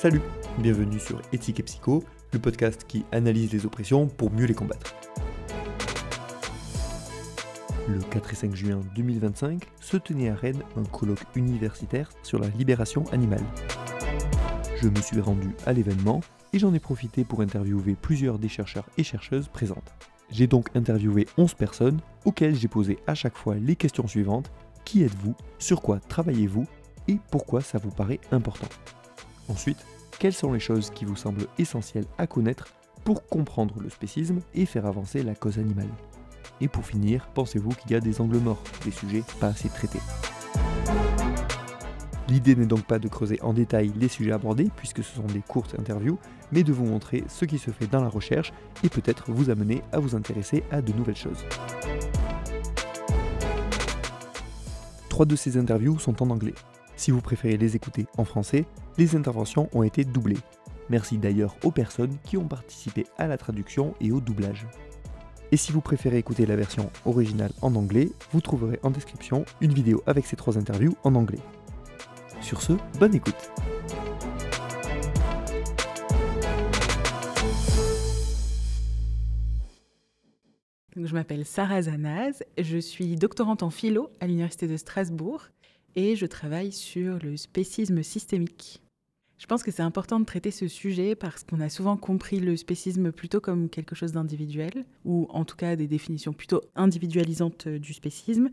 Salut, bienvenue sur Éthique et Psycho, le podcast qui analyse les oppressions pour mieux les combattre. Le 4 et 5 juin 2025 se tenait à Rennes un colloque universitaire sur la libération animale. Je me suis rendu à l'événement et j'en ai profité pour interviewer plusieurs des chercheurs et chercheuses présentes. J'ai donc interviewé 11 personnes auxquelles j'ai posé à chaque fois les questions suivantes. Qui êtes-vous? Sur quoi travaillez-vous? Et pourquoi ça vous paraît important? Ensuite, quelles sont les choses qui vous semblent essentielles à connaître pour comprendre le spécisme et faire avancer la cause animale? Et pour finir, pensez-vous qu'il y a des angles morts, des sujets pas assez traités? L'idée n'est donc pas de creuser en détail les sujets abordés, puisque ce sont des courtes interviews, mais de vous montrer ce qui se fait dans la recherche et peut-être vous amener à vous intéresser à de nouvelles choses. 3 de ces interviews sont en anglais. Si vous préférez les écouter en français, les interventions ont été doublées. Merci d'ailleurs aux personnes qui ont participé à la traduction et au doublage. Et si vous préférez écouter la version originale en anglais, vous trouverez en description une vidéo avec ces 3 interviews en anglais. Sur ce, bonne écoute. Donc, je m'appelle Sarah Zanaz, je suis doctorante en philo à l'Université de Strasbourg et je travaille sur le spécisme systémique. Je pense que c'est important de traiter ce sujet parce qu'on a souvent compris le spécisme plutôt comme quelque chose d'individuel, ou en tout cas des définitions plutôt individualisantes du spécisme,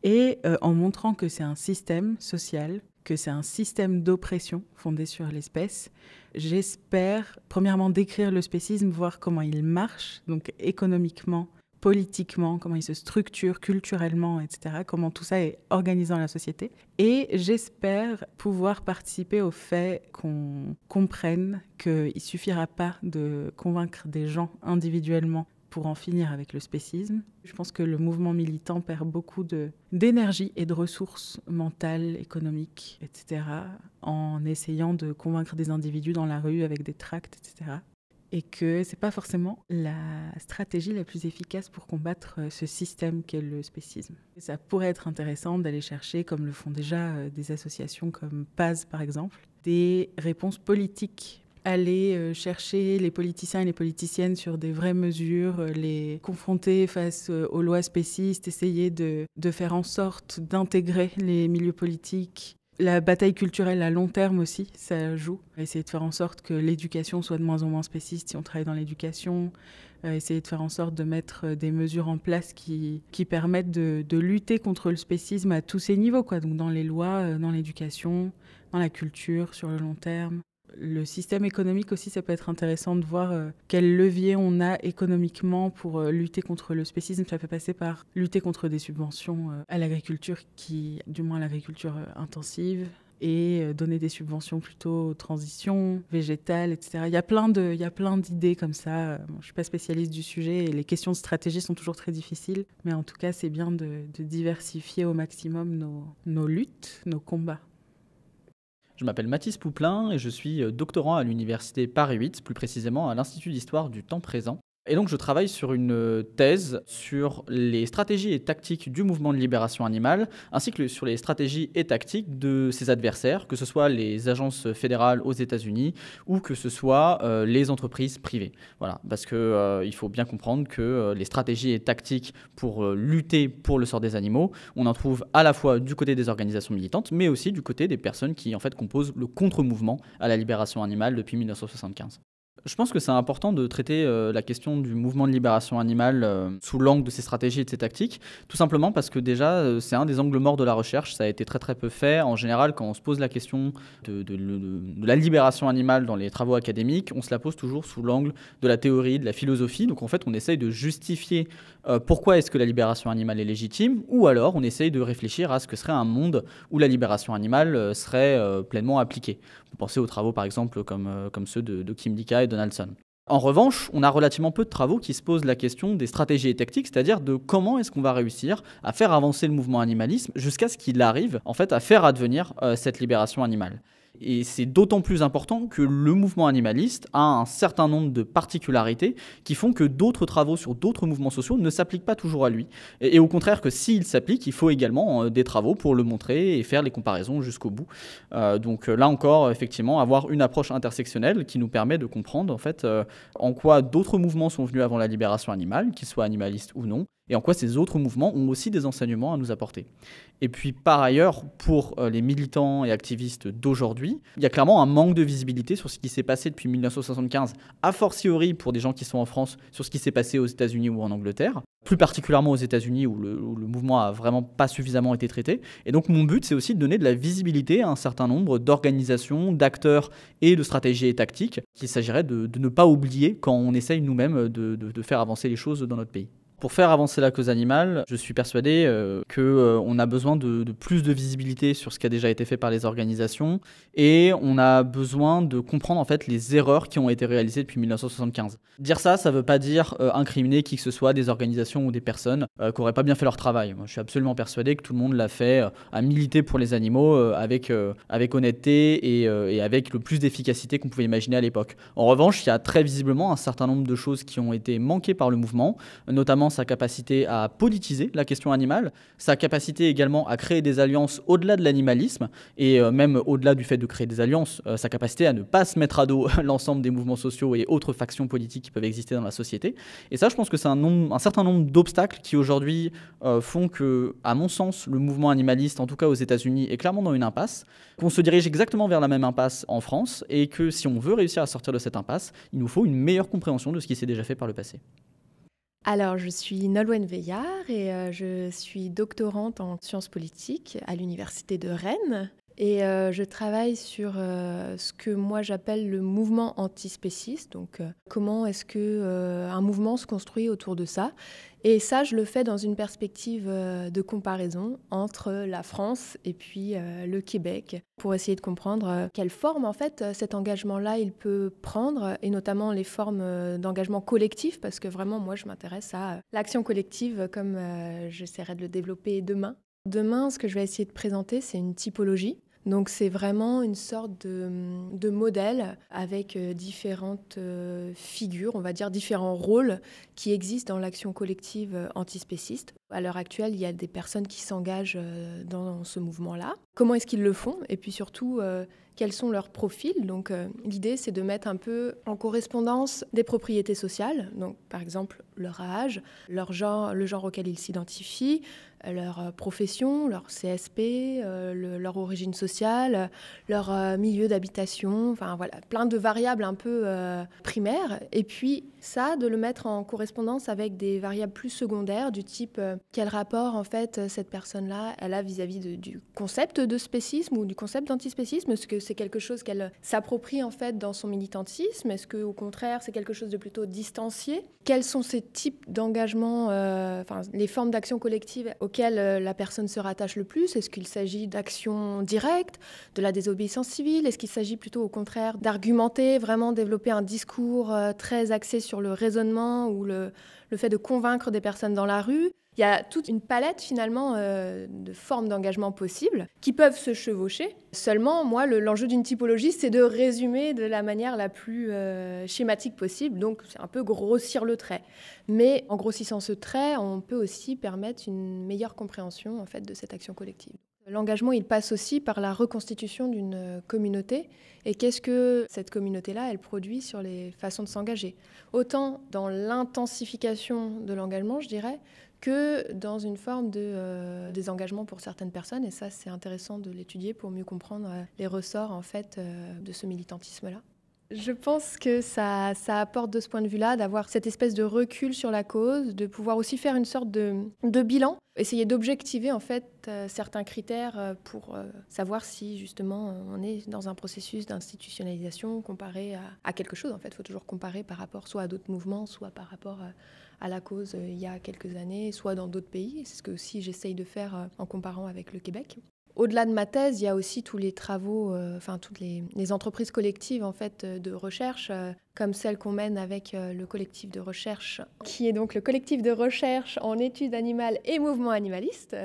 et en montrant que c'est un système social, que c'est un système d'oppression fondé sur l'espèce. J'espère premièrement décrire le spécisme, voir comment il marche, donc économiquement, politiquement, comment il se structure culturellement, etc., comment tout ça est organisé dans la société. Et j'espère pouvoir participer au fait qu'on comprenne qu'il ne suffira pas de convaincre des gens individuellement pour en finir avec le spécisme. Je pense que le mouvement militant perd beaucoup d'énergie et de ressources mentales, économiques, etc., en essayant de convaincre des individus dans la rue avec des tracts, etc., et que ce n'est pas forcément la stratégie la plus efficace pour combattre ce système qu'est le spécisme. Et ça pourrait être intéressant d'aller chercher, comme le font déjà des associations comme PAZ par exemple, des réponses politiques. Aller chercher les politiciens et les politiciennes sur des vraies mesures, les confronter face aux lois spécistes, essayer de faire en sorte d'intégrer les milieux politiques. La bataille culturelle à long terme aussi, ça joue. Essayer de faire en sorte que l'éducation soit de moins en moins spéciste si on travaille dans l'éducation. Essayer de faire en sorte de mettre des mesures en place qui permettent de lutter contre le spécisme à tous ces niveaux, quoi. Donc dans les lois, dans l'éducation, dans la culture, sur le long terme. Le système économique aussi, ça peut être intéressant de voir quel levier on a économiquement pour lutter contre le spécisme. Ça peut passer par lutter contre des subventions à l'agriculture, du moins à l'agriculture intensive, et donner des subventions plutôt aux transitions végétales, etc. Il y a plein d'idées comme ça. Je ne suis pas spécialiste du sujet et les questions de stratégie sont toujours très difficiles. Mais en tout cas, c'est bien de diversifier au maximum nos luttes, nos combats. Je m'appelle Mathis Pouplin et je suis doctorant à l'université Paris 8, plus précisément à l'Institut d'Histoire du Temps Présent. Et donc je travaille sur une thèse sur les stratégies et tactiques du mouvement de libération animale, ainsi que sur les stratégies et tactiques de ses adversaires, que ce soit les agences fédérales aux États-Unis ou que ce soit les entreprises privées. Voilà, parce qu'il faut bien comprendre que les stratégies et tactiques pour lutter pour le sort des animaux, on en trouve à la fois du côté des organisations militantes, mais aussi du côté des personnes qui en fait composent le contre-mouvement à la libération animale depuis 1975. Je pense que c'est important de traiter la question du mouvement de libération animale sous l'angle de ses stratégies et de ses tactiques, tout simplement parce que déjà, c'est un des angles morts de la recherche. Ça a été très très peu fait. En général, quand on se pose la question de la libération animale dans les travaux académiques, on se la pose toujours sous l'angle de la théorie, de la philosophie. Donc en fait, on essaye de justifier pourquoi est-ce que la libération animale est légitime, ou alors on essaye de réfléchir à ce que serait un monde où la libération animale serait pleinement appliquée. Vous pensez aux travaux par exemple comme ceux de Kim Dika et Donaldson. En revanche, on a relativement peu de travaux qui se posent la question des stratégies et tactiques, c'est-à-dire de comment est-ce qu'on va réussir à faire avancer le mouvement animalisme jusqu'à ce qu'il arrive en fait à faire advenir cette libération animale. Et c'est d'autant plus important que le mouvement animaliste a un certain nombre de particularités qui font que d'autres travaux sur d'autres mouvements sociaux ne s'appliquent pas toujours à lui. Et au contraire que s'il s'applique, il faut également des travaux pour le montrer et faire les comparaisons jusqu'au bout. Donc là encore, effectivement, avoir une approche intersectionnelle qui nous permet de comprendre en fait en quoi d'autres mouvements sont venus avant la libération animale, qu'ils soient animalistes ou non, et en quoi ces autres mouvements ont aussi des enseignements à nous apporter. Et puis par ailleurs, pour les militants et activistes d'aujourd'hui, il y a clairement un manque de visibilité sur ce qui s'est passé depuis 1975, a fortiori pour des gens qui sont en France, sur ce qui s'est passé aux États-Unis ou en Angleterre, plus particulièrement aux États-Unis où le mouvement a vraiment pas suffisamment été traité. Et donc mon but, c'est aussi de donner de la visibilité à un certain nombre d'organisations, d'acteurs et de stratégies et tactiques qu'il s'agirait de ne pas oublier quand on essaye nous-mêmes de faire avancer les choses dans notre pays. Pour faire avancer la cause animale, je suis persuadé qu'on a besoin de plus de visibilité sur ce qui a déjà été fait par les organisations et on a besoin de comprendre en fait les erreurs qui ont été réalisées depuis 1975. Dire ça, ça ne veut pas dire incriminer qui que ce soit, des organisations ou des personnes qui n'auraient pas bien fait leur travail. Moi, je suis absolument persuadé que tout le monde l'a fait à militer pour les animaux avec honnêteté et avec le plus d'efficacité qu'on pouvait imaginer à l'époque. En revanche, il y a très visiblement un certain nombre de choses qui ont été manquées par le mouvement, notamment sa capacité à politiser la question animale, sa capacité également à créer des alliances au-delà de l'animalisme et même au-delà du fait de créer des alliances, sa capacité à ne pas se mettre à dos l'ensemble des mouvements sociaux et autres factions politiques qui peuvent exister dans la société. Et ça, je pense que c'est un certain nombre d'obstacles qui aujourd'hui font que, à mon sens, le mouvement animaliste, en tout cas aux États-Unis, est clairement dans une impasse, qu'on se dirige exactement vers la même impasse en France et que si on veut réussir à sortir de cette impasse, il nous faut une meilleure compréhension de ce qui s'est déjà fait par le passé. Alors, je suis Nolwenn Veillard et je suis doctorante en sciences politiques à l'Université de Rennes. Et je travaille sur ce que moi j'appelle le mouvement antispéciste. Donc, comment est-ce qu'un mouvement se construit autour de ça ? Et ça, je le fais dans une perspective de comparaison entre la France et puis le Québec, pour essayer de comprendre quelle forme, en fait, cet engagement-là, il peut prendre, et notamment les formes d'engagement collectif, parce que vraiment, moi, je m'intéresse à l'action collective comme j'essaierai de le développer demain. Demain, ce que je vais essayer de présenter, c'est une typologie. Donc c'est vraiment une sorte de modèle avec différentes figures, on va dire différents rôles qui existent dans l'action collective antispéciste. À l'heure actuelle, il y a des personnes qui s'engagent dans ce mouvement-là. Comment est-ce qu'ils le font ? Et puis surtout, quels sont leurs profils ? Donc l'idée, c'est de mettre un peu en correspondance des propriétés sociales, donc par exemple leur âge, leur genre, le genre auquel ils s'identifient, leur profession, leur CSP, leur origine sociale, leur milieu d'habitation, enfin voilà, plein de variables un peu primaires. Et puis ça, de le mettre en correspondance avec des variables plus secondaires du type quel rapport en fait cette personne-là elle a vis-à-vis du concept de spécisme ou du concept d'antispécisme. Est-ce que c'est quelque chose qu'elle s'approprie en fait dans son militantisme ? Est-ce que au contraire c'est quelque chose de plutôt distancié ? Quels sont ces types d'engagement, les formes d'action collective auxquelles la personne se rattache le plus ? Est-ce qu'il s'agit d'action directe, de la désobéissance civile ? Est-ce qu'il s'agit plutôt au contraire d'argumenter, vraiment développer un discours très axé sur le raisonnement ou le fait de convaincre des personnes dans la rue ? Il y a toute une palette finalement de formes d'engagement possibles qui peuvent se chevaucher. Seulement, moi, l'enjeu d'une typologie, c'est de résumer de la manière la plus schématique possible. Donc, c'est un peu grossir le trait. Mais en grossissant ce trait, on peut aussi permettre une meilleure compréhension en fait, de cette action collective. L'engagement, il passe aussi par la reconstitution d'une communauté. Et qu'est-ce que cette communauté-là, elle produit sur les façons de s'engager ? Autant dans l'intensification de l'engagement, je dirais, que dans une forme de désengagement pour certaines personnes. Et ça, c'est intéressant de l'étudier pour mieux comprendre les ressorts en fait, de ce militantisme-là. Je pense que ça apporte de ce point de vue-là, d'avoir cette espèce de recul sur la cause, de pouvoir aussi faire une sorte de bilan, essayer d'objectiver en fait certains critères pour savoir si justement on est dans un processus d'institutionnalisation comparé à quelque chose. En fait, il faut toujours comparer par rapport soit à d'autres mouvements, soit par rapport à la cause il y a quelques années, soit dans d'autres pays. C'est ce que aussi j'essaye de faire en comparant avec le Québec. Au-delà de ma thèse, il y a aussi tous les travaux, toutes les entreprises collectives en fait, de recherche, comme celle qu'on mène avec le collectif de recherche, qui est donc le collectif de recherche en études animales et mouvements animalistes,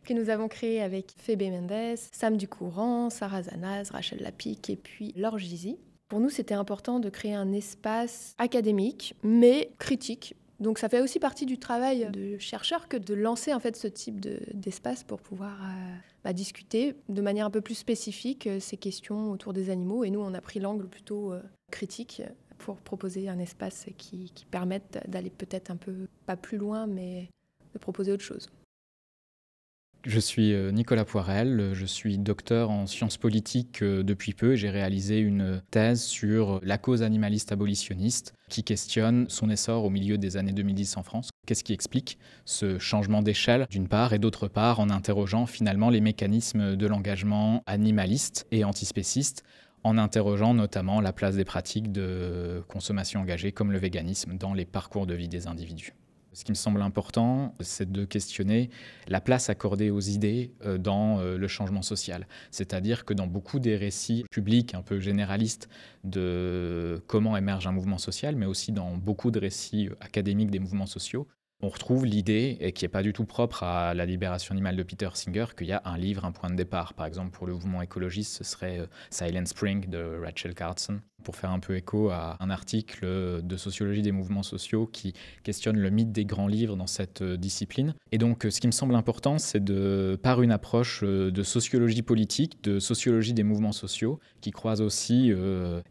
que nous avons créé avec Fébé Mendes, Sam Ducourant, Sarah Zanaz, Rachel Lapic et puis Laure Gizy. Pour nous, c'était important de créer un espace académique, mais critique. Donc ça fait aussi partie du travail de chercheurs que de lancer en fait ce type d'espace pour pouvoir discuter de manière un peu plus spécifique ces questions autour des animaux. Et nous, on a pris l'angle plutôt critique pour proposer un espace qui permette d'aller peut-être un peu, pas plus loin, mais de proposer autre chose. Je suis Nicolas Poirel, je suis docteur en sciences politiques depuis peu. J'ai réalisé une thèse sur la cause animaliste abolitionniste qui questionne son essor au milieu des années 2010 en France. Qu'est-ce qui explique ce changement d'échelle d'une part et d'autre part en interrogeant finalement les mécanismes de l'engagement animaliste et antispéciste, en interrogeant notamment la place des pratiques de consommation engagée comme le véganisme dans les parcours de vie des individus. Ce qui me semble important, c'est de questionner la place accordée aux idées dans le changement social. C'est-à-dire que dans beaucoup des récits publics un peu généralistes de comment émerge un mouvement social, mais aussi dans beaucoup de récits académiques des mouvements sociaux, on retrouve l'idée, et qui n'est pas du tout propre à la libération animale de Peter Singer, qu'il y a un livre, un point de départ. Par exemple, pour le mouvement écologiste, ce serait Silent Spring de Rachel Carson, pour faire un peu écho à un article de sociologie des mouvements sociaux qui questionne le mythe des grands livres dans cette discipline. Et donc, ce qui me semble important, c'est par une approche de sociologie politique, de sociologie des mouvements sociaux, qui croise aussi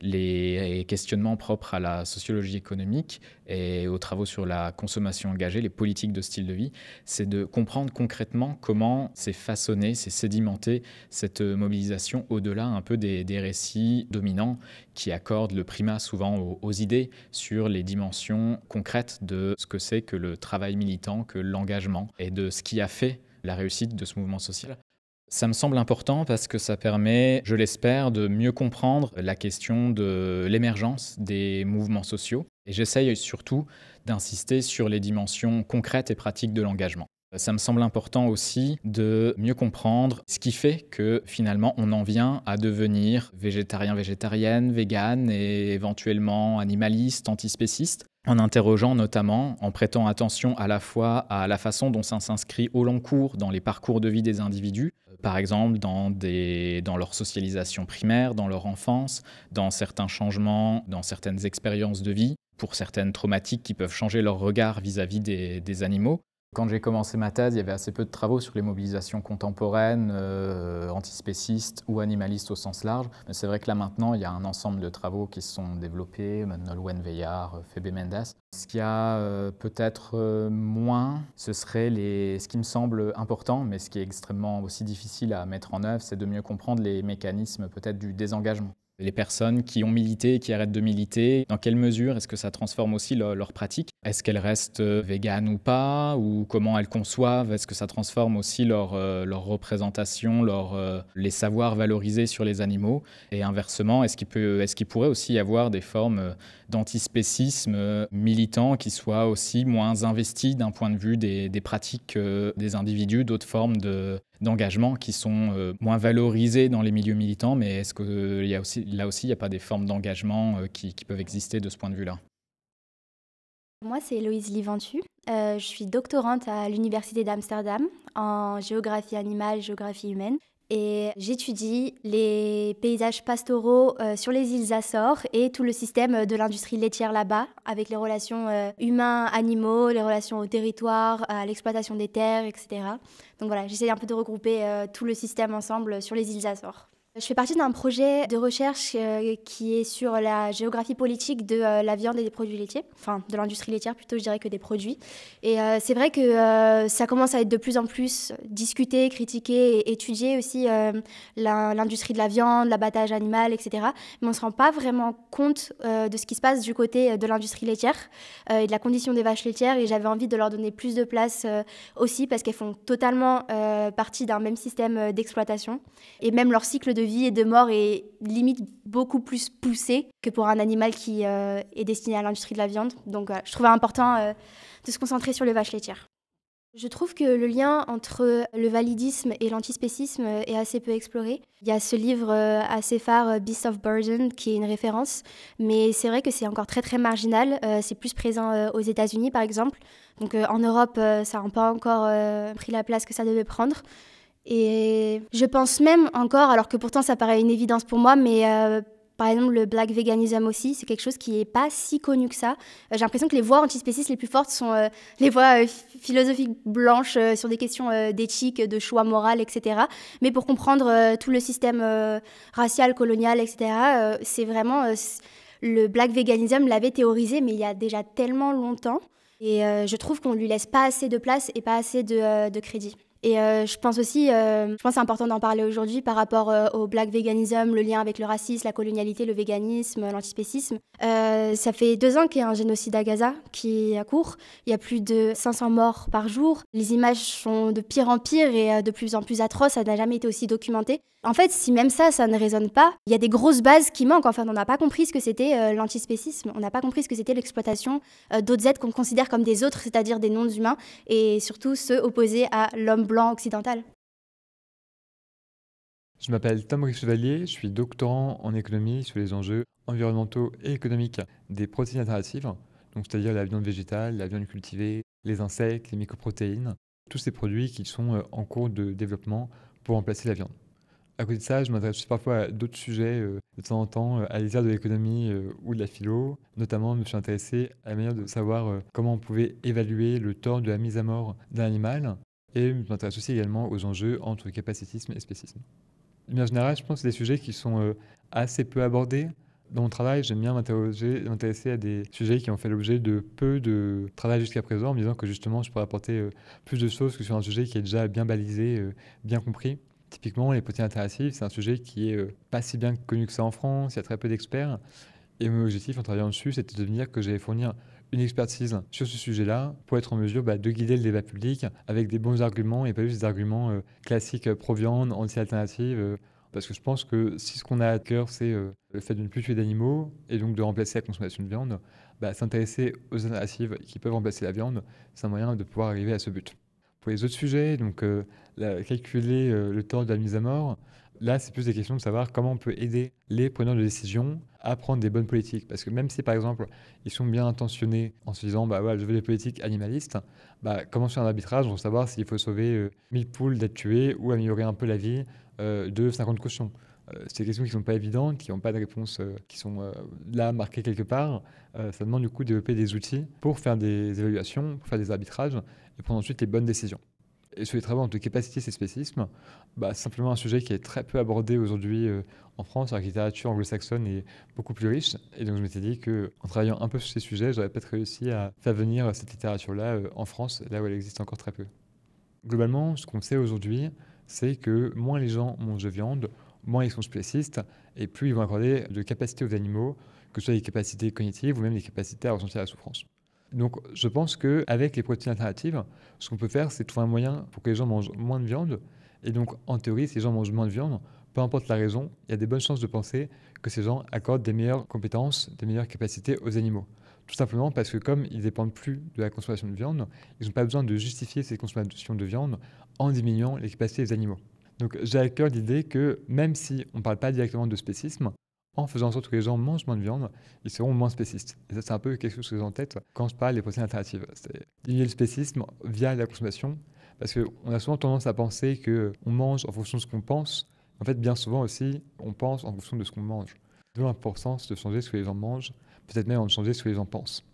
les questionnements propres à la sociologie économique et aux travaux sur la consommation engagée, les politiques de style de vie, c'est de comprendre concrètement comment s'est façonnée, s'est sédimentée cette mobilisation au-delà un peu des récits dominants qui accordent le primat souvent aux idées sur les dimensions concrètes de ce que c'est que le travail militant, que l'engagement et de ce qui a fait la réussite de ce mouvement social. Ça me semble important parce que ça permet, je l'espère, de mieux comprendre la question de l'émergence des mouvements sociaux. Et j'essaye surtout d'insister sur les dimensions concrètes et pratiques de l'engagement. Ça me semble important aussi de mieux comprendre ce qui fait que finalement on en vient à devenir végétarien, végétarienne, végane et éventuellement animaliste, antispéciste, en interrogeant notamment, en prêtant attention à la fois à la façon dont ça s'inscrit au long cours dans les parcours de vie des individus, par exemple dans leur socialisation primaire, dans leur enfance, dans certains changements, dans certaines expériences de vie, pour certaines traumatiques qui peuvent changer leur regard vis-à-vis des animaux. Quand j'ai commencé ma thèse, il y avait assez peu de travaux sur les mobilisations contemporaines, antispécistes ou animalistes au sens large. Mais c'est vrai que là maintenant, il y a un ensemble de travaux qui se sont développés, Nolwenn Veillard, Fébé Mendes. Ce qu'il y a peut-être moins, ce serait ce qui me semble important, mais ce qui est extrêmement aussi difficile à mettre en œuvre, c'est de mieux comprendre les mécanismes peut-être du désengagement. Les personnes qui ont milité, qui arrêtent de militer, dans quelle mesure est-ce que ça transforme aussi leur pratique? Est-ce qu'elles restent véganes ou pas? Ou comment elles conçoivent? Est-ce que ça transforme aussi leur représentation, les savoirs valorisés sur les animaux? Et inversement, est-ce qu'il pourrait aussi y avoir des formes d'antispécisme militant qui soient aussi moins investies d'un point de vue des pratiques des individus, d'autres formes d'engagement qui sont moins valorisées dans les milieux militants, mais est-ce que là aussi, il n'y a pas des formes d'engagement qui peuvent exister de ce point de vue-là? Moi, c'est Héloïse Liventu. Je suis doctorante à l'Université d'Amsterdam en géographie animale, géographie humaine. Et j'étudie les paysages pastoraux sur les îles Açores et tout le système de l'industrie laitière là-bas, avec les relations humains-animaux, les relations au territoire, à l'exploitation des terres, etc. Donc voilà, j'essaie un peu de regrouper tout le système ensemble sur les îles Açores. Je fais partie d'un projet de recherche qui est sur la géographie politique de la viande et des produits laitiers, enfin de l'industrie laitière plutôt, je dirais, que des produits. Et c'est vrai que ça commence à être de plus en plus discuté, critiqué et étudié aussi l'industrie de la viande, l'abattage animal, etc. Mais on ne se rend pas vraiment compte de ce qui se passe du côté de l'industrie laitière et de la condition des vaches laitières. Et j'avais envie de leur donner plus de place aussi parce qu'elles font totalement partie d'un même système d'exploitation. Et même leur cycle de vie et de mort est limite beaucoup plus poussé que pour un animal qui est destiné à l'industrie de la viande. Donc je trouvais important de se concentrer sur les vaches laitières. Je trouve que le lien entre le validisme et l'antispécisme est assez peu exploré. Il y a ce livre assez phare, Beasts of Burden, qui est une référence, mais c'est vrai que c'est encore très très marginal. C'est plus présent aux États-Unis, par exemple. Donc en Europe, ça n'a pas encore pris la place que ça devait prendre. Et je pense même encore, alors que pourtant ça paraît une évidence pour moi, mais par exemple le black veganism aussi, c'est quelque chose qui n'est pas si connu que ça. J'ai l'impression que les voix antispécistes les plus fortes sont les voix philosophiques blanches sur des questions d'éthique, de choix moral, etc. Mais pour comprendre tout le système racial, colonial, etc., c'est vraiment... le black veganism l'avait théorisé, mais il y a déjà tellement longtemps. Et je trouve qu'on ne lui laisse pas assez de place et pas assez de crédit. Et je pense aussi, je pense que c'est important d'en parler aujourd'hui par rapport au black veganism, le lien avec le racisme, la colonialité, le véganisme, l'antispécisme. Ça fait 2 ans qu'il y a un génocide à Gaza qui est à court. Il y a plus de 500 morts par jour. Les images sont de pire en pire et de plus en plus atroces. Ça n'a jamais été aussi documenté. En fait, si même ça ne résonne pas, il y a des grosses bases qui manquent. Enfin, on n'a pas compris ce que c'était l'antispécisme. On n'a pas compris ce que c'était l'exploitation d'autres êtres qu'on considère comme des autres, c'est-à-dire des non-humains, et surtout ceux opposés à l'homme blanc occidental. Je m'appelle Tom Chevalier, je suis doctorant en économie sur les enjeux environnementaux et économiques des protéines alternatives, donc c'est-à-dire la viande végétale, la viande cultivée, les insectes, les mycoprotéines, tous ces produits qui sont en cours de développement pour remplacer la viande. À côté de ça, je m'intéresse aussi parfois à d'autres sujets, de temps en temps, à l'histoire de l'économie ou de la philo. Notamment, je me suis intéressé à la manière de savoir comment on pouvait évaluer le tort de la mise à mort d'un animal. Et je m'intéresse aussi également aux enjeux entre capacitisme et spécisme. De manière générale, je pense que c'est des sujets qui sont assez peu abordés. Dans mon travail, j'aime bien m'intéresser à des sujets qui ont fait l'objet de peu de travail jusqu'à présent, en me disant que justement, je pourrais apporter plus de choses que sur un sujet qui est déjà bien balisé, bien compris. Typiquement, les protéines alternatives, c'est un sujet qui est pas si bien connu que ça en France, il y a très peu d'experts. Et mon objectif en travaillant dessus, c'était de venir que j'allais fournir une expertise sur ce sujet-là pour être en mesure de guider le débat public avec des bons arguments et pas juste des arguments classiques pro-viande, anti-alternative. Parce que je pense que si ce qu'on a à cœur, c'est le fait de ne plus tuer d'animaux et donc de remplacer la consommation de viande, s'intéresser aux alternatives qui peuvent remplacer la viande, c'est un moyen de pouvoir arriver à ce but. Pour les autres sujets, donc calculer le temps de la mise à mort, là, c'est plus des questions de savoir comment on peut aider les preneurs de décision à prendre des bonnes politiques. Parce que même si, par exemple, ils sont bien intentionnés en se disant voilà, je veux des politiques animalistes, comment faire un arbitrage pour savoir s'il faut sauver 1000 poules d'être tuées ou améliorer un peu la vie de 50 cochons. C'est des questions qui ne sont pas évidentes, qui n'ont pas de réponse, qui sont là, marquées quelque part. Ça demande du coup de développer des outils pour faire des évaluations, pour faire des arbitrages et prendre ensuite les bonnes décisions. Et sur les travaux entre capacité et spécisme, c'est simplement un sujet qui est très peu abordé aujourd'hui en France, alors que la littérature anglo-saxonne est beaucoup plus riche. Et donc je m'étais dit qu'en travaillant un peu sur ces sujets, j'aurais peut-être réussi à faire venir cette littérature-là en France, là où elle existe encore très peu. Globalement, ce qu'on sait aujourd'hui, c'est que moins les gens mangent de viande, moins ils sont spécistes, et plus ils vont accorder de capacités aux animaux, que ce soit des capacités cognitives ou même des capacités à ressentir la souffrance. Donc je pense qu'avec les protéines alternatives, ce qu'on peut faire, c'est trouver un moyen pour que les gens mangent moins de viande. Et donc en théorie, si les gens mangent moins de viande, peu importe la raison, il y a des bonnes chances de penser que ces gens accordent des meilleures compétences, des meilleures capacités aux animaux. Tout simplement parce que comme ils ne dépendent plus de la consommation de viande, ils n'ont pas besoin de justifier cette consommation de viande en diminuant les capacités des animaux. Donc j'ai à cœur l'idée que même si on ne parle pas directement de spécisme, en faisant en sorte que les gens mangent moins de viande, ils seront moins spécistes. Et ça, c'est un peu quelque chose que j'ai en tête quand je parle des protéines alternatives. C'est diminuer le spécisme via la consommation, parce qu'on a souvent tendance à penser qu'on mange en fonction de ce qu'on pense. En fait, bien souvent aussi, on pense en fonction de ce qu'on mange. D'où l'importance de changer ce que les gens mangent, peut-être même de changer ce que les gens pensent.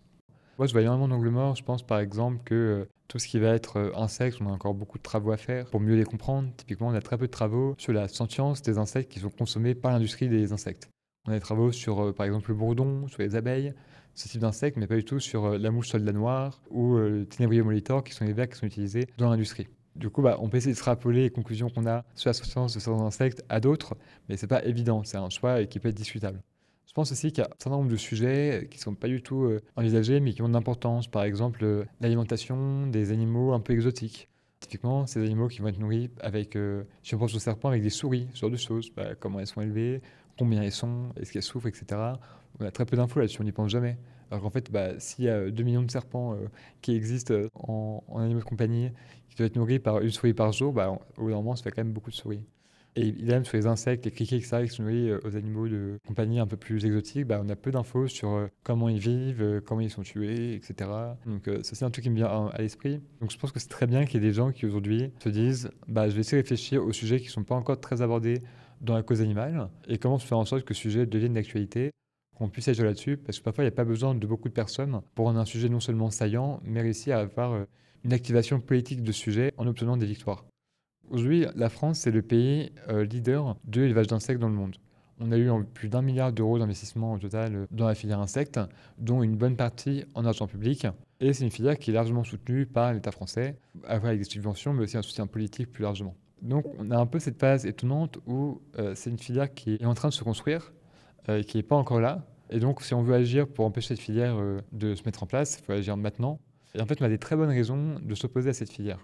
Moi, je vois énormément d'angles morts. Je pense par exemple que tout ce qui va être insectes, on a encore beaucoup de travaux à faire pour mieux les comprendre. Typiquement, on a très peu de travaux sur la sentience des insectes qui sont consommés par l'industrie des insectes. On a des travaux sur, par exemple, le bourdon, sur les abeilles, ce type d'insectes, mais pas du tout sur la mouche soldat noire ou le Ténébrium molitor, qui sont les vers qui sont utilisés dans l'industrie. Du coup, on peut essayer de extrapoler les conclusions qu'on a sur la sentience de certains insectes à d'autres, mais c'est pas évident, c'est un choix qui peut être discutable. Je pense aussi qu'il y a un certain nombre de sujets qui ne sont pas du tout envisagés, mais qui ont de l'importance. Par exemple, l'alimentation des animaux un peu exotiques. Typiquement, ces animaux qui vont être nourris avec, si on pense aux serpents, avec des souris, ce genre de choses. Comment elles sont élevées, combien elles sont, est-ce qu'elles souffrent, etc. On a très peu d'infos là-dessus, on n'y pense jamais. Alors qu'en fait, s'il y a 2 millions de serpents qui existent en animaux de compagnie, qui doivent être nourris par une souris par jour, au bout d'un moment, ça fait quand même beaucoup de souris. Et idem sur les insectes, les criquets, etc., qui sont nourris aux animaux de compagnie un peu plus exotiques, on a peu d'infos sur comment ils vivent, comment ils sont tués, etc. Donc ça, c'est un truc qui me vient à l'esprit. Donc je pense que c'est très bien qu'il y ait des gens qui aujourd'hui se disent je vais essayer de réfléchir aux sujets qui ne sont pas encore très abordés dans la cause animale et comment faire en sorte que ce sujet devienne d'actualité, qu'on puisse agir là-dessus, parce que parfois il n'y a pas besoin de beaucoup de personnes pour rendre un sujet non seulement saillant, mais réussir à avoir une activation politique de ce sujet en obtenant des victoires. Aujourd'hui, la France, c'est le pays leader de l'élevage d'insectes dans le monde. On a eu plus d'1 milliard d'euros d'investissement au total dans la filière insectes, dont une bonne partie en argent public. Et c'est une filière qui est largement soutenue par l'État français, avec des subventions, mais aussi un soutien politique plus largement. Donc on a un peu cette phase étonnante où c'est une filière qui est en train de se construire, qui n'est pas encore là. Et donc si on veut agir pour empêcher cette filière de se mettre en place, il faut agir maintenant. Et en fait, on a des très bonnes raisons de s'opposer à cette filière.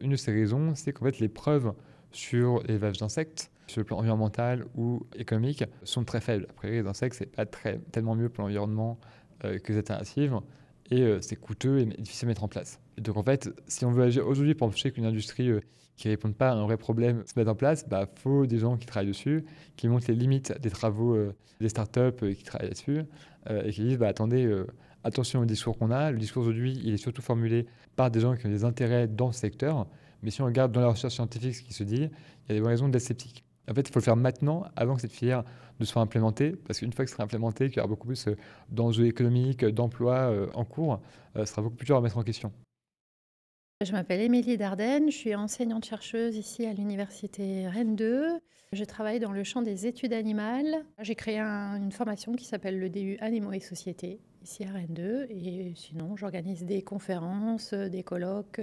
Une de ces raisons, c'est qu'en fait, les preuves sur l'élevage d'insectes, sur le plan environnemental ou économique, sont très faibles. Après, les insectes, c'est pas tellement mieux pour l'environnement que les alternatives, et c'est coûteux et difficile à mettre en place. Et donc en fait, si on veut agir aujourd'hui pour empêcher qu'une industrie qui ne répond pas à un vrai problème se mette en place, faut des gens qui travaillent dessus, qui montrent les limites des travaux des startups qui travaillent là-dessus, et qui disent attendez, attention au discours qu'on a. Le discours aujourd'hui, il est surtout formulé par des gens qui ont des intérêts dans ce secteur. Mais si on regarde dans la recherche scientifique ce qui se dit, il y a des bonnes raisons d'être sceptique. En fait, il faut le faire maintenant, avant que cette filière ne soit implémentée, parce qu'une fois que ce sera implémenté, qu'il y aura beaucoup plus d'enjeux économiques, d'emplois en cours, ce sera beaucoup plus dur à mettre en question. Je m'appelle Émilie Dardenne, je suis enseignante-chercheuse ici à l'université Rennes 2. Je travaille dans le champ des études animales. J'ai créé une formation qui s'appelle le DU Animaux et Société, ici à Rennes 2. Et sinon, j'organise des conférences, des colloques,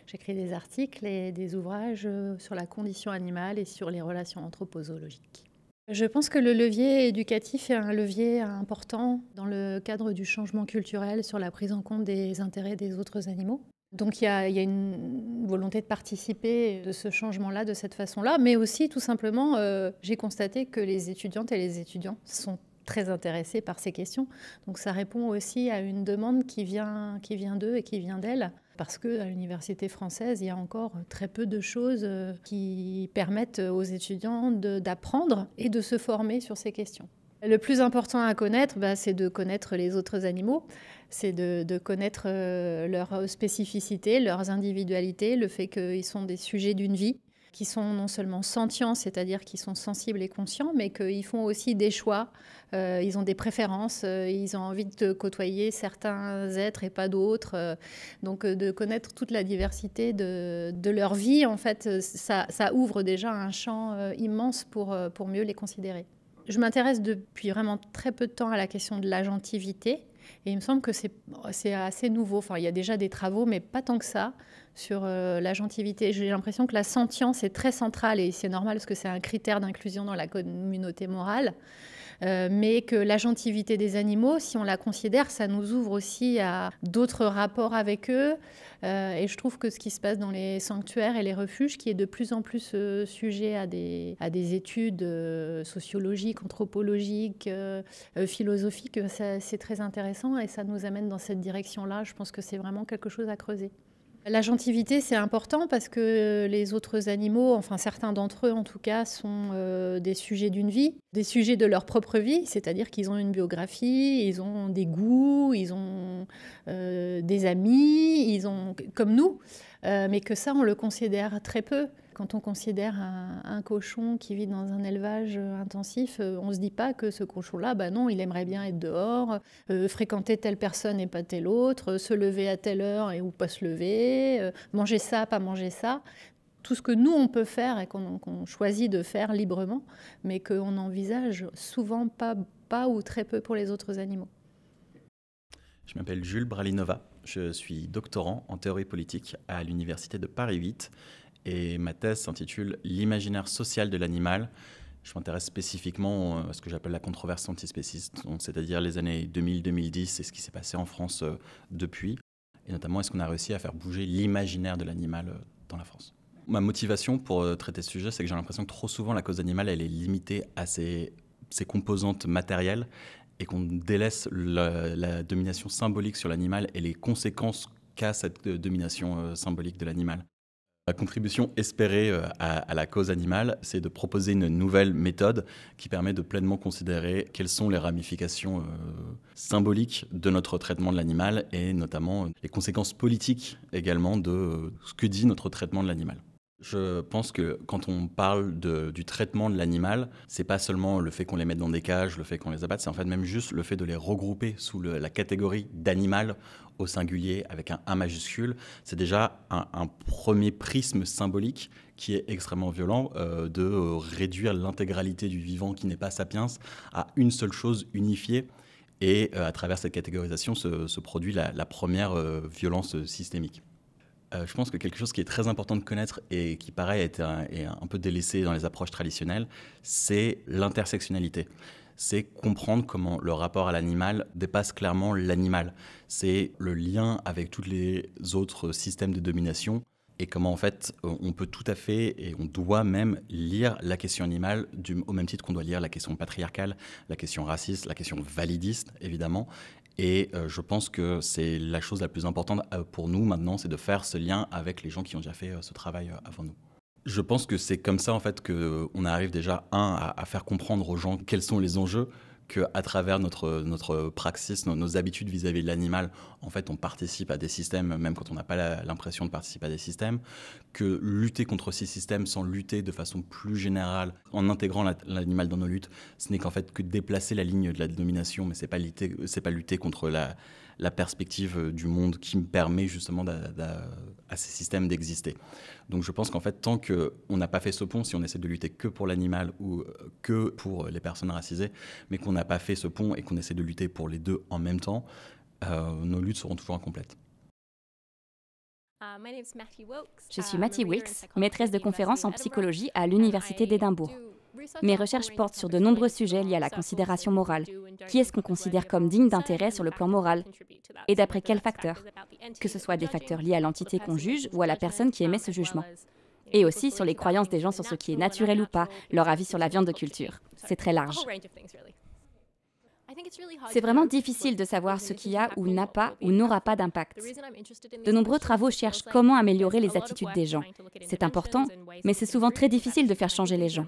j'écris des articles et des ouvrages sur la condition animale et sur les relations anthropozoologiques. Je pense que le levier éducatif est un levier important dans le cadre du changement culturel sur la prise en compte des intérêts des autres animaux. Donc il y a une volonté de participer de ce changement-là, de cette façon-là, mais aussi tout simplement, j'ai constaté que les étudiantes et les étudiants sont très intéressés par ces questions. Donc ça répond aussi à une demande qui vient d'eux et qui vient d'elles, parce qu'à l'université française, il y a encore très peu de choses qui permettent aux étudiants d'apprendre et de se former sur ces questions. Le plus important à connaître, c'est de connaître les autres animaux, c'est de connaître leurs spécificités, leurs individualités, le fait qu'ils sont des sujets d'une vie, qui sont non seulement sentients, c'est-à-dire qu'ils sont sensibles et conscients, mais qu'ils font aussi des choix, ils ont des préférences, ils ont envie de côtoyer certains êtres et pas d'autres. Donc de connaître toute la diversité de leur vie, en fait, ça ouvre déjà un champ immense pour mieux les considérer. Je m'intéresse depuis vraiment très peu de temps à la question de l'agentivité et il me semble que c'est assez nouveau. Enfin, il y a déjà des travaux, mais pas tant que ça, sur l'agentivité. J'ai l'impression que la sentience est très centrale et c'est normal parce que c'est un critère d'inclusion dans la communauté morale. Mais que l'agentivité des animaux, si on la considère, ça nous ouvre aussi à d'autres rapports avec eux. Et je trouve que ce qui se passe dans les sanctuaires et les refuges, qui est de plus en plus sujet à des études sociologiques, anthropologiques, philosophiques, c'est très intéressant et ça nous amène dans cette direction-là. Je pense que c'est vraiment quelque chose à creuser. L'agentivité, c'est important parce que les autres animaux, enfin certains d'entre eux en tout cas, sont des sujets d'une vie, des sujets de leur propre vie, c'est-à-dire qu'ils ont une biographie, ils ont des goûts, ils ont des amis, ils ont comme nous, mais que ça, on le considère très peu. Quand on considère un cochon qui vit dans un élevage intensif, on ne se dit pas que ce cochon-là, non, il aimerait bien être dehors, fréquenter telle personne et pas telle autre, se lever à telle heure et ou pas se lever, manger ça, pas manger ça. Tout ce que nous, on peut faire et qu'on choisit de faire librement, mais qu'on n'envisage souvent pas ou très peu pour les autres animaux. Je m'appelle Jules Bralinova, je suis doctorant en théorie politique à l'université de Paris 8. Et ma thèse s'intitule « L'imaginaire social de l'animal ». Je m'intéresse spécifiquement à ce que j'appelle la controverse antispéciste, c'est-à-dire les années 2000-2010 et ce qui s'est passé en France depuis. Et notamment, est-ce qu'on a réussi à faire bouger l'imaginaire de l'animal dans la France. Ma motivation pour traiter ce sujet, c'est que j'ai l'impression que trop souvent, la cause animale, elle est limitée à ses composantes matérielles et qu'on délaisse la domination symbolique sur l'animal et les conséquences qu'a cette domination symbolique de l'animal. La contribution espérée à la cause animale, c'est de proposer une nouvelle méthode qui permet de pleinement considérer quelles sont les ramifications symboliques de notre traitement de l'animal et notamment les conséquences politiques également de ce que dit notre traitement de l'animal. Je pense que quand on parle du traitement de l'animal, c'est pas seulement le fait qu'on les mette dans des cages, le fait qu'on les abatte, c'est en fait même juste le fait de les regrouper sous la catégorie d'animal au singulier avec un A majuscule. C'est déjà un premier prisme symbolique qui est extrêmement violent de réduire l'intégralité du vivant qui n'est pas sapiens à une seule chose unifiée. Et à travers cette catégorisation se produit la première violence systémique. Je pense que quelque chose qui est très important de connaître et qui, pareil, est un peu délaissé dans les approches traditionnelles, c'est l'intersectionnalité. C'est comprendre comment le rapport à l'animal dépasse clairement l'animal. C'est le lien avec tous les autres systèmes de domination et comment, en fait, on peut tout à fait et on doit même lire la question animale au même titre qu'on doit lire la question patriarcale, la question raciste, la question validiste, évidemment. Et je pense que c'est la chose la plus importante pour nous maintenant, c'est de faire ce lien avec les gens qui ont déjà fait ce travail avant nous. Je pense que c'est comme ça en fait qu'on arrive déjà à faire comprendre aux gens quels sont les enjeux, qu'à travers notre praxis, nos habitudes vis-à-vis de l'animal, en fait, on participe à des systèmes, même quand on n'a pas l'impression de participer à des systèmes, que lutter contre ces systèmes sans lutter de façon plus générale, en intégrant l'animal dans nos luttes, ce n'est qu'en fait que déplacer la ligne de la domination, mais c'est pas lutter contre la perspective du monde qui me permet justement à ces systèmes d'exister. Donc je pense qu'en fait, tant qu'on n'a pas fait ce pont, si on essaie de lutter que pour l'animal ou que pour les personnes racisées, mais qu'on n'a pas fait ce pont et qu'on essaie de lutter pour les deux en même temps, nos luttes seront toujours incomplètes. Je suis Mattie Wilkes, maîtresse de conférences en psychologie à l'Université d'Édimbourg. Mes recherches portent sur de nombreux sujets liés à la considération morale. Qui est-ce qu'on considère comme digne d'intérêt sur le plan moral? Et d'après quels facteurs? Que ce soit des facteurs liés à l'entité qu'on juge ou à la personne qui émet ce jugement. Et aussi sur les croyances des gens sur ce qui est naturel ou pas, leur avis sur la viande de culture. C'est très large. C'est vraiment difficile de savoir ce qui a ou n'a pas ou n'aura pas d'impact. De nombreux travaux cherchent comment améliorer les attitudes des gens. C'est important, mais c'est souvent très difficile de faire changer les gens.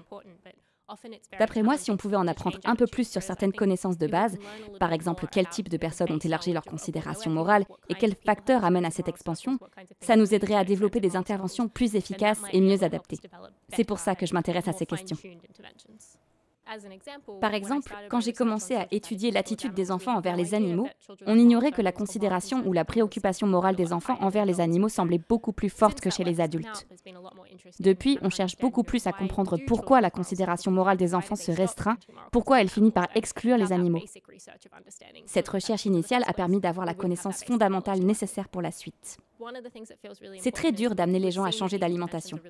D'après moi, si on pouvait en apprendre un peu plus sur certaines connaissances de base, par exemple quel type de personnes ont élargi leur considération morale et quels facteurs amènent à cette expansion, ça nous aiderait à développer des interventions plus efficaces et mieux adaptées. C'est pour ça que je m'intéresse à ces questions. Par exemple, quand j'ai commencé à étudier l'attitude des enfants envers les animaux, on ignorait que la considération ou la préoccupation morale des enfants envers les animaux semblait beaucoup plus forte que chez les adultes. Depuis, on cherche beaucoup plus à comprendre pourquoi la considération morale des enfants se restreint, pourquoi elle finit par exclure les animaux. Cette recherche initiale a permis d'avoir la connaissance fondamentale nécessaire pour la suite. C'est très dur d'amener les gens à changer d'alimentation,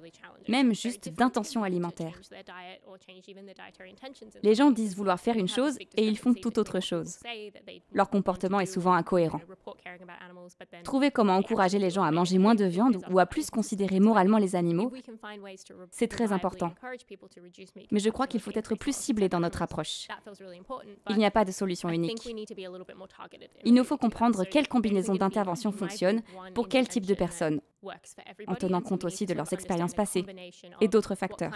même juste d'intention alimentaire. Les gens disent vouloir faire une chose et ils font tout autre chose. Leur comportement est souvent incohérent. Trouver comment encourager les gens à manger moins de viande ou à plus considérer moralement les animaux, c'est très important. Mais je crois qu'il faut être plus ciblé dans notre approche. Il n'y a pas de solution unique. Il nous faut comprendre quelle combinaison d'interventions fonctionne pour quel type de personnes, en tenant compte aussi de leurs expériences passées et d'autres facteurs.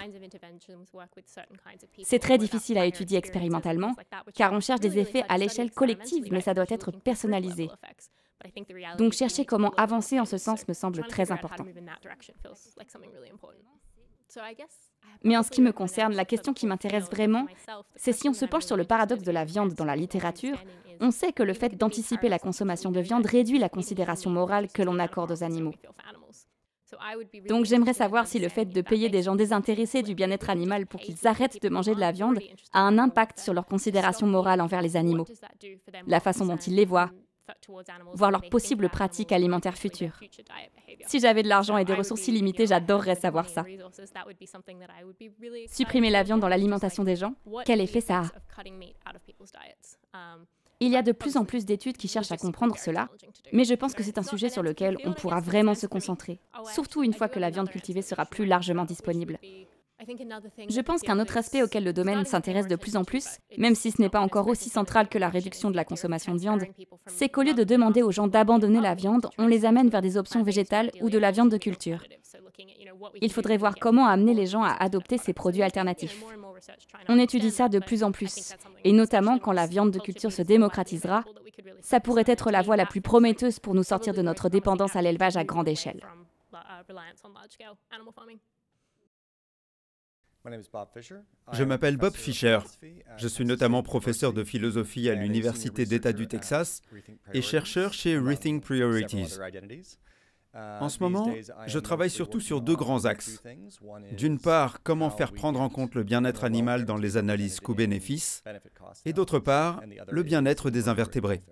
C'est très difficile à étudier expérimentalement, car on cherche des effets à l'échelle collective, mais ça doit être personnalisé. Donc chercher comment avancer en ce sens me semble très important. Mais en ce qui me concerne, la question qui m'intéresse vraiment, c'est si on se penche sur le paradoxe de la viande dans la littérature, on sait que le fait d'anticiper la consommation de viande réduit la considération morale que l'on accorde aux animaux. Donc j'aimerais savoir si le fait de payer des gens désintéressés du bien-être animal pour qu'ils arrêtent de manger de la viande a un impact sur leur considération morale envers les animaux, la façon dont ils les voient, voire leurs possibles pratiques alimentaires futures. Si j'avais de l'argent et des ressources illimitées, j'adorerais savoir ça. Supprimer la viande dans l'alimentation des gens, quel effet ça a? Il y a de plus en plus d'études qui cherchent à comprendre cela, mais je pense que c'est un sujet sur lequel on pourra vraiment se concentrer, surtout une fois que la viande cultivée sera plus largement disponible. Je pense qu'un autre aspect auquel le domaine s'intéresse de plus en plus, même si ce n'est pas encore aussi central que la réduction de la consommation de viande, c'est qu'au lieu de demander aux gens d'abandonner la viande, on les amène vers des options végétales ou de la viande de culture. Il faudrait voir comment amener les gens à adopter ces produits alternatifs. On étudie ça de plus en plus, et notamment quand la viande de culture se démocratisera, ça pourrait être la voie la plus prometteuse pour nous sortir de notre dépendance à l'élevage à grande échelle. Je m'appelle Bob Fisher. Je suis notamment professeur de philosophie à l'Université d'État du Texas et chercheur chez Rethink Priorities. En ce moment, je travaille surtout sur deux grands axes. D'une part, comment faire prendre en compte le bien-être animal dans les analyses coût-bénéfice, et d'autre part, le bien-être des invertébrés.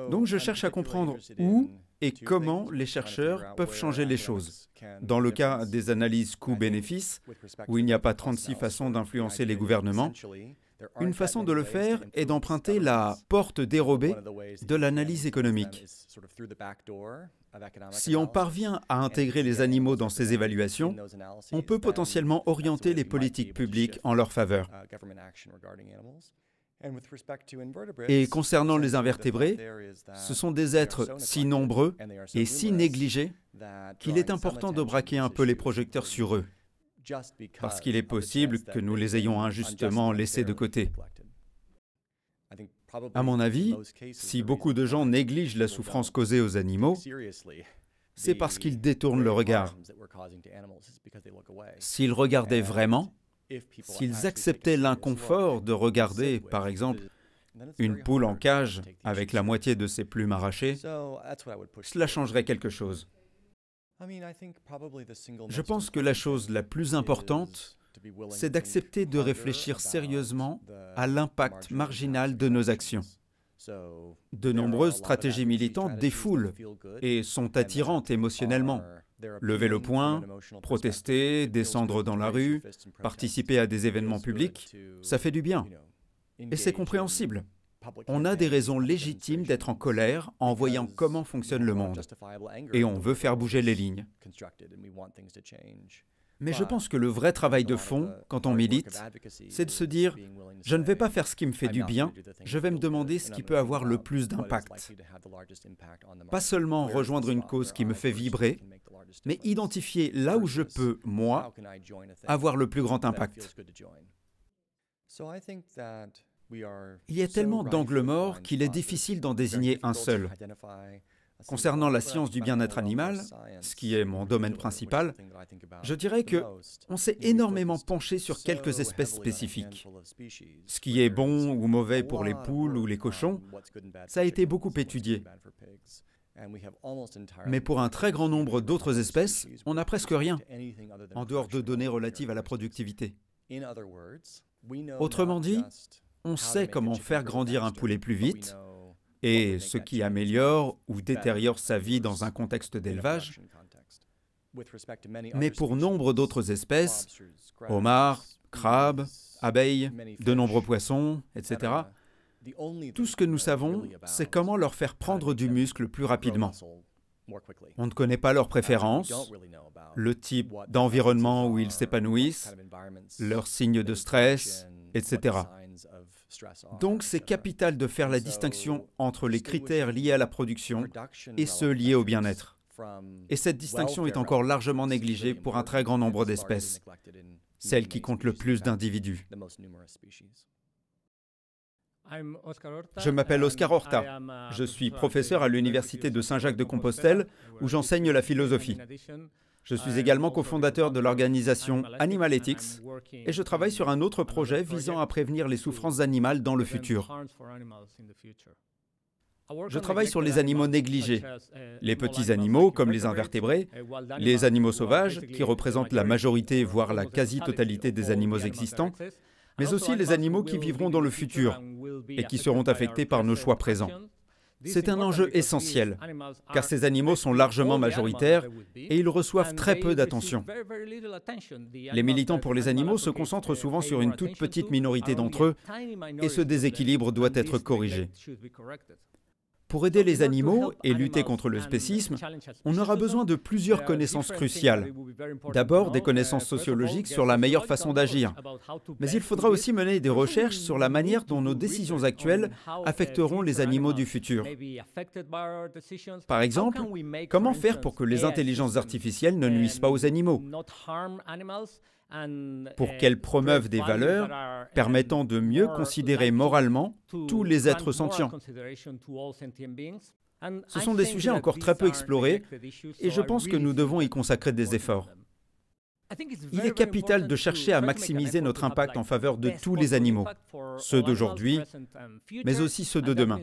Donc je cherche à comprendre où et comment les chercheurs peuvent changer les choses. Dans le cas des analyses coût-bénéfice, où il n'y a pas 36 façons d'influencer les gouvernements, une façon de le faire est d'emprunter la porte dérobée de l'analyse économique. Si on parvient à intégrer les animaux dans ces évaluations, on peut potentiellement orienter les politiques publiques en leur faveur. Et concernant les invertébrés, ce sont des êtres si nombreux et si négligés qu'il est important de braquer un peu les projecteurs sur eux, parce qu'il est possible que nous les ayons injustement laissés de côté. À mon avis, si beaucoup de gens négligent la souffrance causée aux animaux, c'est parce qu'ils détournent le regard. S'ils regardaient vraiment, s'ils acceptaient l'inconfort de regarder, par exemple, une poule en cage avec la moitié de ses plumes arrachées, cela changerait quelque chose. Je pense que la chose la plus importante, c'est d'accepter de réfléchir sérieusement à l'impact marginal de nos actions. De nombreuses stratégies militantes défoulent et sont attirantes émotionnellement. Lever le poing, protester, descendre dans la rue, participer à des événements publics, ça fait du bien. Et c'est compréhensible. On a des raisons légitimes d'être en colère en voyant comment fonctionne le monde. Et on veut faire bouger les lignes. Mais je pense que le vrai travail de fond, quand on milite, c'est de se dire « je ne vais pas faire ce qui me fait du bien, je vais me demander ce qui peut avoir le plus d'impact ». Pas seulement rejoindre une cause qui me fait vibrer, mais identifier là où je peux, moi, avoir le plus grand impact. Il y a tellement d'angles morts qu'il est difficile d'en désigner un seul. Concernant la science du bien-être animal, ce qui est mon domaine principal, je dirais qu'on s'est énormément penché sur quelques espèces spécifiques. Ce qui est bon ou mauvais pour les poules ou les cochons, ça a été beaucoup étudié. Mais pour un très grand nombre d'autres espèces, on n'a presque rien, en dehors de données relatives à la productivité. Autrement dit, on sait comment faire grandir un poulet plus vite, et ce qui améliore ou détériore sa vie dans un contexte d'élevage. Mais pour nombre d'autres espèces, homards, crabes, abeilles, de nombreux poissons, etc., tout ce que nous savons, c'est comment leur faire prendre du muscle plus rapidement. On ne connaît pas leurs préférences, le type d'environnement où ils s'épanouissent, leurs signes de stress, etc. Donc c'est capital de faire la distinction entre les critères liés à la production et ceux liés au bien-être. Et cette distinction est encore largement négligée pour un très grand nombre d'espèces, celles qui comptent le plus d'individus. Je m'appelle Oscar Horta. Je suis professeur à l'Université de Saint-Jacques-de-Compostelle où j'enseigne la philosophie. Je suis également cofondateur de l'organisation Animal Ethics et je travaille sur un autre projet visant à prévenir les souffrances animales dans le futur. Je travaille sur les animaux négligés, les petits animaux comme les invertébrés, les animaux sauvages qui représentent la majorité voire la quasi-totalité des animaux existants, mais aussi les animaux qui vivront dans le futur et qui seront affectés par nos choix présents. C'est un enjeu essentiel, car ces animaux sont largement majoritaires et ils reçoivent très peu d'attention. Les militants pour les animaux se concentrent souvent sur une toute petite minorité d'entre eux et ce déséquilibre doit être corrigé. Pour aider les animaux et lutter contre le spécisme, on aura besoin de plusieurs connaissances cruciales. D'abord, des connaissances sociologiques sur la meilleure façon d'agir. Mais il faudra aussi mener des recherches sur la manière dont nos décisions actuelles affecteront les animaux du futur. Par exemple, comment faire pour que les intelligences artificielles ne nuisent pas aux animaux ? Pour qu'elles promeuvent des valeurs permettant de mieux considérer moralement tous les êtres sentients. Ce sont des sujets encore très peu explorés et je pense que nous devons y consacrer des efforts. Il est capital de chercher à maximiser notre impact en faveur de tous les animaux, ceux d'aujourd'hui, mais aussi ceux de demain.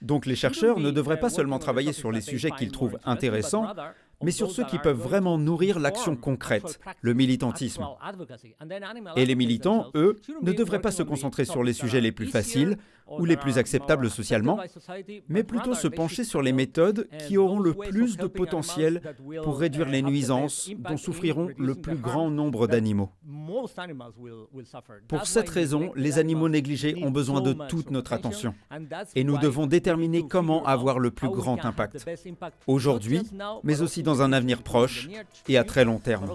Donc les chercheurs ne devraient pas seulement travailler sur les sujets qu'ils trouvent intéressants, mais sur ceux qui peuvent vraiment nourrir l'action concrète, le militantisme. Et les militants, eux, ne devraient pas se concentrer sur les sujets les plus faciles ou les plus acceptables socialement, mais plutôt se pencher sur les méthodes qui auront le plus de potentiel pour réduire les nuisances dont souffriront le plus grand nombre d'animaux. Pour cette raison, les animaux négligés ont besoin de toute notre attention. Et nous devons déterminer comment avoir le plus grand impact. Aujourd'hui, mais aussi dans un avenir proche et à très long terme.